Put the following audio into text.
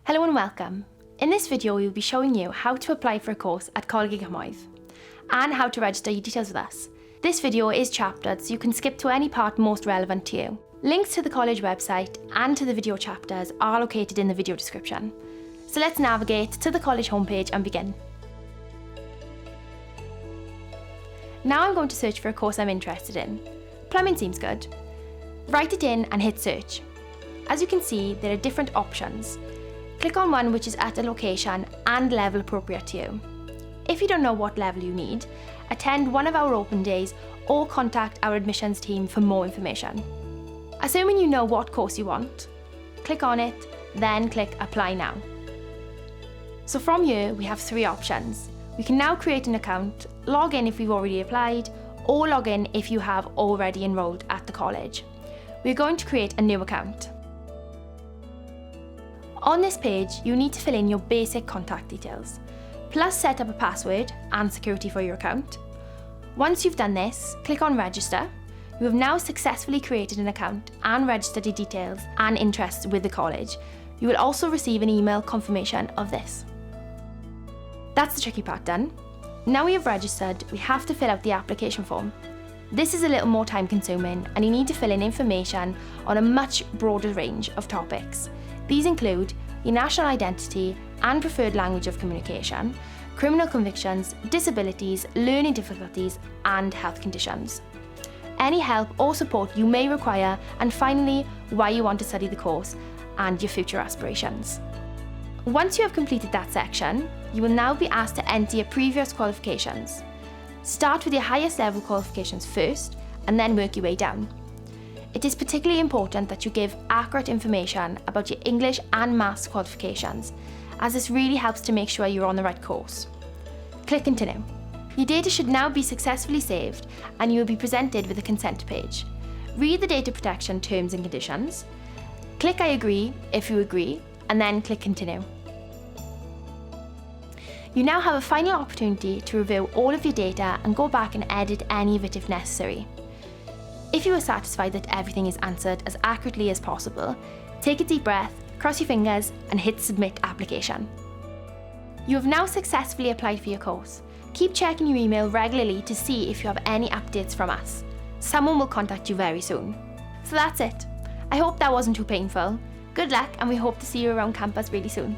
Hello and welcome. In this video we will be showing you how to apply for a course at Coleg y Cymoedd and how to register your details with us. This video is chaptered so you can skip to any part most relevant to you. Links to the college website and to the video chapters are located in the video description. So let's navigate to the college homepage and begin. Now I'm going to search for a course I'm interested in. Plumbing seems good. Write it in and hit search. As you can see, there are different options. Click on one which is at a location and level appropriate to you. If you don't know what level you need, attend one of our open days or contact our admissions team for more information. Assuming you know what course you want, click on it, then click Apply Now. So from here, we have three options. We can now create an account, log in if we've already applied, or log in if you have already enrolled at the college. We're going to create a new account. On this page, you need to fill in your basic contact details, plus set up a password and security for your account. Once you've done this, click on Register. You have now successfully created an account and registered your details and interests with the college. You will also receive an email confirmation of this. That's the tricky part done. Now we have registered, we have to fill out the application form. This is a little more time consuming and you need to fill in information on a much broader range of topics. These include your national identity and preferred language of communication, criminal convictions, disabilities, learning difficulties, and health conditions. Any help or support you may require, and finally, why you want to study the course and your future aspirations. Once you have completed that section, you will now be asked to enter your previous qualifications. Start with your highest level qualifications first, and then work your way down. It is particularly important that you give accurate information about your English and Maths qualifications, as this really helps to make sure you're on the right course. Click Continue. Your data should now be successfully saved and you will be presented with a consent page. Read the data protection terms and conditions. Click I agree if you agree, and then click Continue. You now have a final opportunity to review all of your data and go back and edit any of it if necessary. If you are satisfied that everything is answered as accurately as possible, take a deep breath, cross your fingers, and hit Submit Application. You have now successfully applied for your course. Keep checking your email regularly to see if you have any updates from us. Someone will contact you very soon. So that's it. I hope that wasn't too painful. Good luck, and we hope to see you around campus really soon.